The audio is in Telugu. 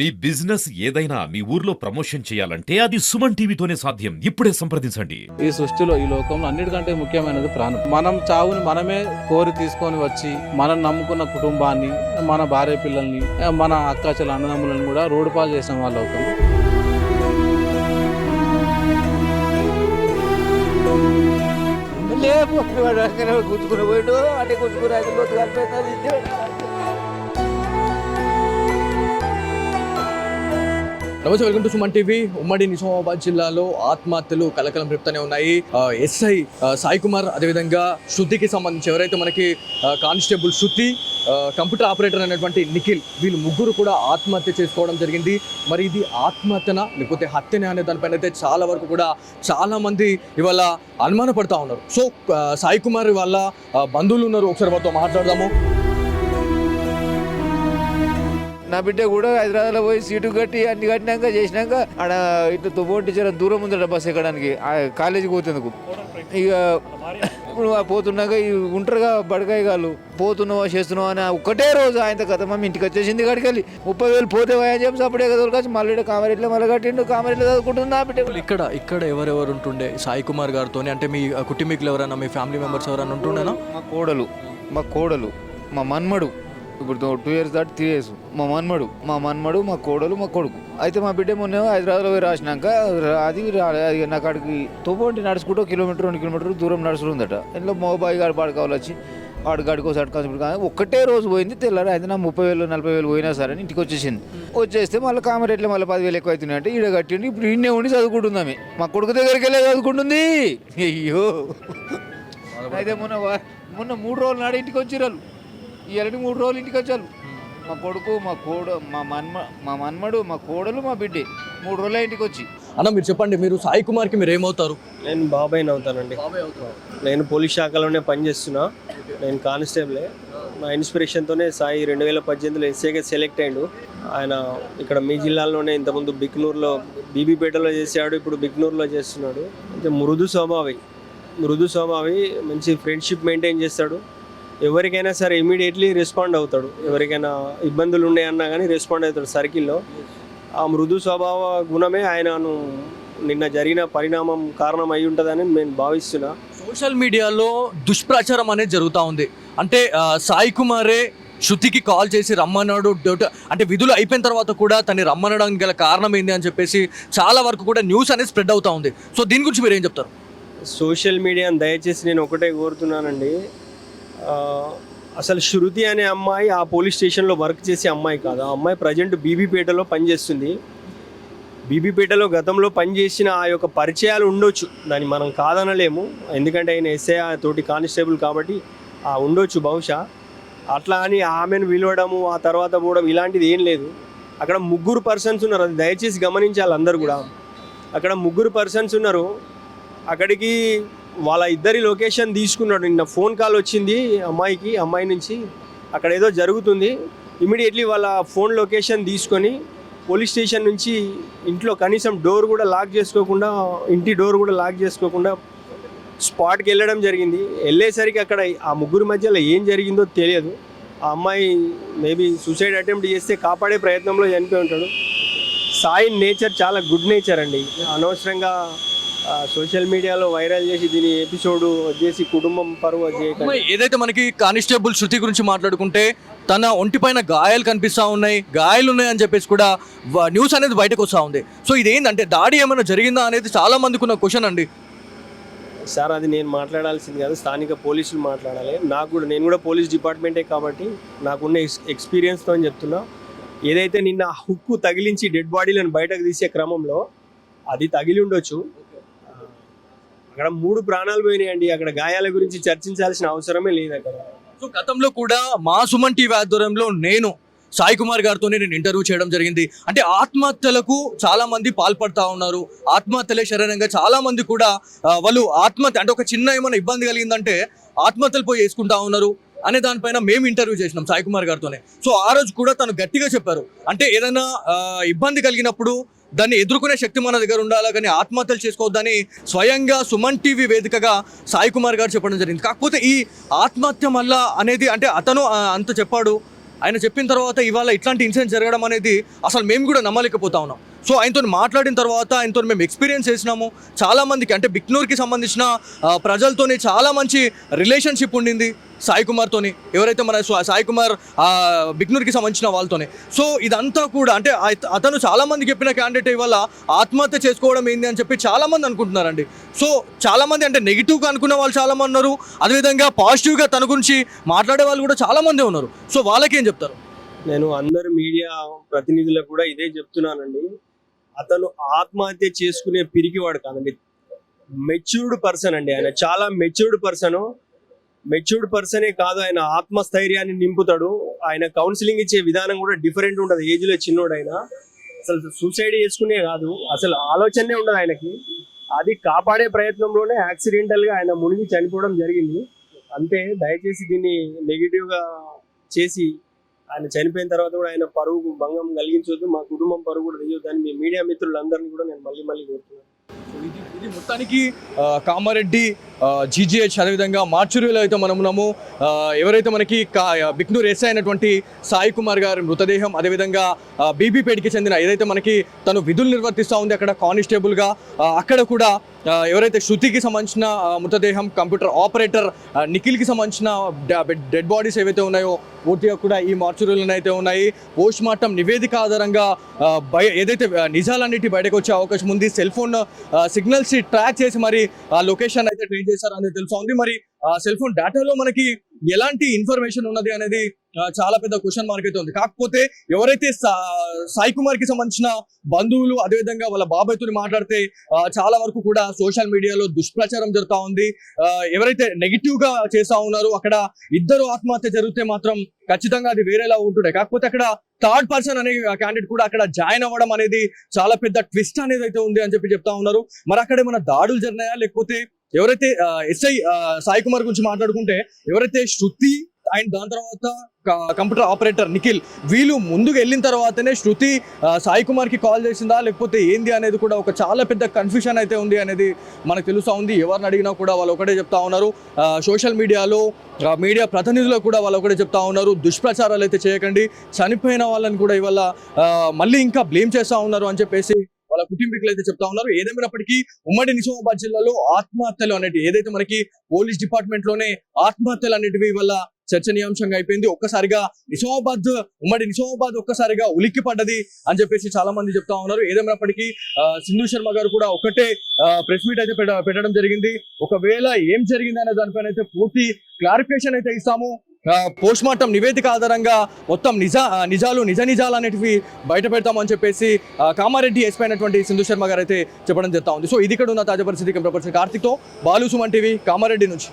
మీ బిజినెస్ ఏదైనా మీ ఊర్లో ప్రమోషన్ చేయాలంటే అది సుమన్ టీవీతోనే సాధ్యం. ఇప్పుడే సంప్రదించండి. ఈ సృష్టిలో ఈ లోకంలో అన్నిటికంటే ముఖ్యమైనది ప్రాణం. మనం చావుని మనమే కోరి తీసుకొని వచ్చి మనం నమ్ముకున్న కుటుంబాన్ని, మన భార్య పిల్లల్ని, మన అక్కాచెల అన్నదమ్ములను కూడా రోడ్డు పాలు చేసిన వాళ్ళు అవుతాం. గుంజుకుని పోయాడు అంటే గుంజుకుని అది లోతు కలిపేది. నమస్తే, వెల్కమ్ టు సుమన్ టీవీ. ఉమ్మడి నిజామాబాద్ జిల్లాలో ఆత్మహత్యలు కలకలం రేపుతూనే ఉన్నాయి. ఎస్ఐ సాయి కుమార్, అదేవిధంగా శృతికి సంబంధించి ఎవరైతే మనకి కానిస్టేబుల్ శృతి, కంప్యూటర్ ఆపరేటర్ అనేటువంటి నిఖిల్, వీళ్ళు ముగ్గురు కూడా ఆత్మహత్య చేసుకోవడం జరిగింది. మరి ఇది ఆత్మహత్యనా లేకపోతే హత్యనే అనే దానిపైన అయితే చాలా వరకు కూడా చాలా మంది ఇవాళ అనుమానపడతా ఉన్నారు. సో సాయి కుమార్ వాళ్ళ బంధువులు ఉన్నారు, ఒకసారి వారితో మాట్లాడదాము. నా బిడ్డ కూడా హైదరాబాద్లో పోయి సీటు కట్టి అన్ని కట్టినాక చేసినాక ఆడ ఇట్లా తువ్వంటి చాలా దూరం ఉందట బస్సు ఎక్కడానికి కాలేజీకి పోతేందుకు. ఇక ఇప్పుడు పోతున్నాక ఉంటారుగా బడకాయ కాళ్ళు పోతున్నావా చేస్తున్నావా అని ఒక్కటే రోజు ఆయన కథ మమ్మీ ఇంటికి వచ్చేసింది కాడికి వెళ్ళి 30,000 పోతే అని చెప్పి అప్పుడే దొరకచ్చు. మళ్ళీ కామరెట్లో మళ్ళీ కట్టిండు, కామరెట్లో చదువుకుంటుంది నా బిడ్డ. ఇక్కడ ఎవరెవరు ఉంటుండే సాయి కుమార్ గారితో? అంటే మీ కుటుంబీకులు ఎవరైనా, మీ ఫ్యామిలీ మెంబర్స్ ఎవరైనా ఉంటుండేనా? మా కోడలు మా మన్మడు, ఇప్పుడు 2 years దాటి 3 years. మా మన్మడు మా కోడలు మా కొడుకు. అయితే మా బిడ్డ మొన్న హైదరాబాద్లో పోయి రాసినాక అది నా కాడికి తోపోంటి నడుచుకుంటూ 1 kilometer 2 kilometer దూరం నడుచుకుందట. ఇంట్లో మోబాయి గాడు పాడుకోవాలి వచ్చి వాడు గడికోసి అడుకోసి కానీ ఒక్కటే రోజు పోయింది. తెల్లారు అయితే నా 30,000 40,000 పోయినా సరే అని ఇంటికి వచ్చేసింది. వచ్చేస్తే మళ్ళీ కామరేట్లో మళ్ళీ 10,000 ఎక్కువ అవుతున్నాయి అంటే ఈడ కట్టిండి. ఇప్పుడు ఈయనే ఉండి చదువుకుంటుందామే. మా కొడుకు దగ్గరికి వెళ్ళి చదువుకుంటుంది. అయ్యో, అయితే మొన్న 3 రోజులు నాడు ఇంటికి వచ్చిరాలు. ఈ 3 రోజులు ఇంటికి వచ్చారు. మా కొడుకు మా మన్మడు మా కోడలు మా బిడ్డే 3 రోజుల ఇంటికి వచ్చి. అన్న మీరు చెప్పండి, మీరు సాయి కుమార్కి మీరు ఏమవుతారు? నేను బాబాయ్ని అవుతానండి. నేను పోలీస్ శాఖలోనే పనిచేస్తున్నా. నేను కానిస్టేబులే. నా ఇన్స్పిరేషన్తోనే సాయి 2018లో ఎస్ఏగా సెలెక్ట్ అయ్యాడు. ఆయన ఇక్కడ మీ జిల్లాలోనే ఇంతకుముందు బిక్నూరులో బీబీపేటలో చేశాడు, ఇప్పుడు బిక్నూరులో చేస్తున్నాడు. అంటే మృదు స్వభావి, మంచి ఫ్రెండ్షిప్ మెయింటైన్ చేస్తాడు. ఎవరికైనా సరే ఇమీడియట్లీ రెస్పాండ్ అవుతాడు. ఎవరికైనా ఇబ్బందులు ఉన్నాయన్నా కానీ రెస్పాండ్ అవుతాడు సర్కిల్లో. ఆ మృదు స్వభావ గుణమే ఆయనను నిన్న జరిగిన పరిణామం కారణం అయి ఉంటుందని నేను భావిస్తున్నా. సోషల్ మీడియాలో దుష్ప్రచారం అనేది జరుగుతూ ఉంది. అంటే సాయి కుమారే శృతికి కాల్ చేసి రమ్మన్నాడు, అంటే విధులు అయిపోయిన తర్వాత కూడా తను రమ్మనడానికి గల కారణం ఏంది అని చెప్పేసి చాలా వరకు కూడా న్యూస్ అనేది స్ప్రెడ్ అవుతూ ఉంది. సో దీని గురించి మీరు ఏం చెప్తారు? సోషల్ మీడియాని దయచేసి నేను ఒకటే కోరుతున్నానండి, అసలు శృతి అనే అమ్మాయి ఆ పోలీస్ స్టేషన్లో వర్క్ చేసే అమ్మాయి కాదు. ఆ అమ్మాయి ప్రజెంట్ బీబీపేటలో పనిచేస్తుంది. బీబీపేటలో గతంలో పనిచేసిన ఆ యొక్క పరిచయాలు ఉండొచ్చు, దాన్ని మనం కాదనలేము. ఎందుకంటే ఆయన ఎస్ఐ తోటి కానిస్టేబుల్ కాబట్టి ఉండొచ్చు బహుశా. అట్లా అని ఆమెను పిలవడము ఆ తర్వాత పోవడం ఇలాంటిది ఏం లేదు. అక్కడ 3 persons ఉన్నారు, అది దయచేసి గమనించాలి అందరు కూడా. అక్కడ 3 persons ఉన్నారు. అక్కడికి వాళ్ళ ఇద్దరి లొకేషన్ తీసుకున్నాడు. నిన్న ఫోన్ కాల్ వచ్చింది అమ్మాయి నుంచి, అక్కడ ఏదో జరుగుతుంది. ఇమీడియట్లీ వాళ్ళ ఫోన్ లొకేషన్ తీసుకొని పోలీస్ స్టేషన్ నుంచి ఇంట్లో కనీసం ఇంటి డోర్ కూడా లాక్ చేసుకోకుండా స్పాట్కి వెళ్ళడం జరిగింది. వెళ్ళేసరికి అక్కడ ఆ 3 మధ్యలో ఏం జరిగిందో తెలియదు. ఆ అమ్మాయి మేబీ సూసైడ్ అటెంప్ట్ చేస్తే కాపాడే ప్రయత్నంలో చనిపోయి ఉంటాడు. సాయి నేచర్ చాలా గుడ్ నేచర్ అండి. అనవసరంగా సోషల్ మీడియాలో వైరల్ చేసి దీని ఎపిసోడ్ వచ్చేసి కుటుంబం పరువు ఏదైతే మనకి కానిస్టేబుల్ శృతి గురించి మాట్లాడుకుంటే తన ఒంటిపైన గాయాలు కనిపిస్తూ ఉన్నాయి, గాయాలు ఉన్నాయని చెప్పేసి కూడా న్యూస్ అనేది బయటకు వస్తూ ఉంది. సో ఇదేంటంటే దాడి ఏమైనా జరిగిందా అనేది చాలా మందికి ఉన్న క్వశ్చన్ అండి. సార్ అది నేను మాట్లాడాల్సింది కాదు, స్థానిక పోలీసులు మాట్లాడాలి. నేను కూడా పోలీస్ డిపార్ట్మెంటే కాబట్టి నాకున్న ఎక్స్పీరియన్స్తో అని చెప్తున్నా. ఏదైతే నిన్న హుక్కు తగిలించి డెడ్ బాడీలను బయటకు తీసే క్రమంలో అది తగిలి ఉండొచ్చు. అక్కడ 3 ప్రాణాలు పోయినాయండి. అక్కడ గాయాల గురించి చర్చించాల్సిన అవసరమే లేదు అక్కడ. సో గతంలో కూడా మా సుమన్ టీవీ ఆధ్వర్యంలో నేను సాయి కుమార్ గారితోనే నేను ఇంటర్వ్యూ చేయడం జరిగింది. అంటే ఆత్మహత్యలకు చాలా మంది పాల్పడతా ఉన్నారు, ఆత్మహత్యలే శరీరంగా చాలా మంది కూడా వాళ్ళు ఆత్మహత్య అంటే ఒక చిన్న ఏమైనా ఇబ్బంది కలిగిందంటే ఆత్మహత్యలు పోయి వేసుకుంటా ఉన్నారు అనే దానిపైన మేము ఇంటర్వ్యూ చేసినాం సాయి కుమార్ గారితోనే. సో ఆ రోజు కూడా తను గట్టిగా చెప్పారు, అంటే ఏదైనా ఇబ్బంది కలిగినప్పుడు దాన్ని ఎదుర్కొనే శక్తి మన దగ్గర ఉండాలి, కానీ ఆత్మహత్యలు చేసుకోవద్దని స్వయంగా సుమన్ టీవీ వేదికగా సాయి కుమార్ గారు చెప్పడం జరిగింది. కాకపోతే ఈ ఆత్మహత్య మళ్ళా అనేది అంటే అతను అంత చెప్పాడు, ఆయన చెప్పిన తర్వాత ఇవాళ ఇట్లాంటి ఇన్సిడెంట్ జరగడం అనేది అసలు మేము కూడా నమ్మలేకపోతా ఉన్నాం. సో ఆయనతో మాట్లాడిన తర్వాత ఆయనతో మేము ఎక్స్పీరియన్స్ చేసినాము. చాలామందికి అంటే బిక్నూర్కి సంబంధించిన ప్రజలతోని చాలా మంచి రిలేషన్షిప్ ఉండింది సాయి కుమార్తోని, ఎవరైతే మన సాయి కుమార్ బిక్నూర్కి సంబంధించిన వాళ్ళతోనే. సో ఇదంతా కూడా అంటే అతను చాలామందికి చెప్పిన క్యాండిడేట్ ఇవాళ ఆత్మహత్య చేసుకోవడం ఏంది అని చెప్పి చాలామంది అనుకుంటున్నారండి. సో చాలామంది అంటే నెగిటివ్గా అనుకునే వాళ్ళు చాలామంది ఉన్నారు, అదేవిధంగా పాజిటివ్గా తన గురించి మాట్లాడే వాళ్ళు కూడా చాలామంది ఉన్నారు. సో వాళ్ళకి ఏం చెప్తారు? నేను అందరు మీడియా ప్రతినిధులకు కూడా ఇదే చెప్తున్నానండి. అతను ఆత్మహత్య చేసుకునే పిరికివాడు కాదండి, మెచ్యూర్డ్ పర్సన్ అండి. ఆయన చాలా మెచ్యూర్డ్ పర్సనే కాదు, ఆయన ఆత్మస్థైర్యాన్ని నింపుతాడు. ఆయన కౌన్సిలింగ్ ఇచ్చే విధానం కూడా డిఫరెంట్ ఉంటుంది. ఏజ్లో చిన్నోడైనా అసలు సూసైడ్ చేసుకునే కాదు, అసలు ఆలోచనే ఉండదు ఆయనకి. అది కాపాడే ప్రయత్నంలోనే యాక్సిడెంటల్గా ఆయన మునిగి చనిపోవడం జరిగింది. అంతే, దయచేసి దీన్ని నెగిటివ్గా చేసి ఆయన చనిపోయిన తర్వాత కూడా ఆయన పరువు భంగం కలిగించవద్దు, మా కుటుంబం పరువు కూడా తీయొద్దు అని మీ మీడియా మిత్రులందరినీ కూడా నేను మళ్ళీ కోరుతున్నాను. ఇది మొత్తానికి కామారెడ్డి జీజీహెచ్ అదేవిధంగా మార్చురీలో అయితే మనం ఉన్నాము. ఎవరైతే మనకి బిక్నూర్ ఎస్ఐ అయినటువంటి సాయి కుమార్ గారి మృతదేహం, అదేవిధంగా బీబీపేటకి చెందిన ఏదైతే మనకి తను విధులు నిర్వర్తిస్తూ ఉంది అక్కడ కానిస్టేబుల్గా, అక్కడ కూడా ఎవరైతే శృతికి సంబంధించిన మృతదేహం, కంప్యూటర్ ఆపరేటర్ నిఖిల్కి సంబంధించిన డెడ్ బాడీస్ ఏవైతే ఉన్నాయో పూర్తిగా కూడా ఈ మార్చురీలోనే అయితే ఉన్నాయి. పోస్ట్ మార్టం నివేదిక ఆధారంగా ఏదైతే నిజాలన్నిటి బయటకు వచ్చే అవకాశం ఉంది. సెల్ ఫోన్ సిగ్నల్స్ ట్రాక్ చేసి మరి ఆ లొకేషన్ అయితే ట్రేస్ చేశారనేది తెలుసా ఉంది. మరి సెల్ ఫోన్ డేటాలో మనకి ఎలాంటి ఇన్ఫర్మేషన్ ఉన్నది అనేది చాలా పెద్ద క్వశ్చన్ మార్క్ అయితే ఉంది. కాకపోతే ఎవరైతే సాయి కుమార్ కి సంబంధించిన బంధువులు అదేవిధంగా వాళ్ళ బాబాయ్తో మాట్లాడితే చాలా వరకు కూడా సోషల్ మీడియాలో దుష్ప్రచారం జరుగుతూ ఉంది. ఎవరైతే నెగిటివ్ గా చేస్తా ఉన్నారో అక్కడ ఇద్దరు ఆత్మహత్య జరిగితే మాత్రం ఖచ్చితంగా అది వేరేలా ఉంటుండే. కాకపోతే అక్కడ థర్డ్ పర్సన్ అనే క్యాండిడేట్ కూడా అక్కడ జాయిన్ అవ్వడం అనేది చాలా పెద్ద ట్విస్ట్ అనేది అయితే ఉంది అని చెప్పి చెప్తా ఉన్నారు. మరి అక్కడ ఏమైనా దాడులు జరిగినాయా, లేకపోతే ఎవరైతే ఎస్ఐ సాయి కుమార్ గురించి మాట్లాడుకుంటే ఎవరైతే శృతి అండ్ దాని తర్వాత కంప్యూటర్ ఆపరేటర్ నిఖిల్ వీళ్ళు ముందుకు వెళ్ళిన తర్వాతనే శృతి సాయి కుమార్కి కాల్ చేసిందా లేకపోతే ఏంది అనేది కూడా ఒక చాలా పెద్ద కన్ఫ్యూషన్ అయితే ఉంది అనేది మనకు తెలుస్తూ ఉంది. ఎవరిని అడిగినా కూడా వాళ్ళు ఒకటే చెప్తా ఉన్నారు, సోషల్ మీడియాలో మీడియా ప్రతినిధులు కూడా వాళ్ళు ఒకటే చెప్తా ఉన్నారు, దుష్ప్రచారాలు అయితే చేయకండి, చనిపోయిన వాళ్ళని కూడా ఇవాళ మళ్ళీ ఇంకా బ్లేమ్ చేస్తూ ఉన్నారు అని చెప్పేసి వాళ్ళ కుటుంబీకులు అయితే చెప్తా ఉన్నారు. ఏదేమైనప్పటికీ ఉమ్మడి నిజామాబాద్ జిల్లాలో ఆత్మహత్యలు అనేవి ఏదైతే మనకి పోలీస్ డిపార్ట్మెంట్ లోనే ఆత్మహత్యలు అనేటివి వల్ల చర్చనీయాంశంగా అయిపోయింది. ఒక్కసారిగా ఉమ్మడి నిజామాబాద్ ఒక్కసారిగా ఉలిక్కి పడ్డది అని చెప్పేసి చాలా మంది చెప్తా ఉన్నారు. ఏదేమైనప్పటికీ సింధు శర్మ గారు కూడా ఒకటే ప్రెస్ మీట్ అయితే పెట్టడం జరిగింది. ఒకవేళ ఏం జరిగింది అనే దానిపైన అయితే పూర్తి క్లారిఫికేషన్ అయితే ఇస్తాము. పోస్ట్ మార్టం నివేదిక ఆధారంగా మొత్తం నిజాలు అనేటివి బయట పెడతామని చెప్పేసి కామారెడ్డి ఎస్పీ అయినటువంటి సింధు శర్మ గారు అయితే చెప్పడం జరుగుతా ఉంది. సో ఇది ఇక్కడ ఉన్న తాజా పరిస్థితి. కార్తిక్తో బాలు సుమన్ టీవీ కామారెడ్డి నుంచి.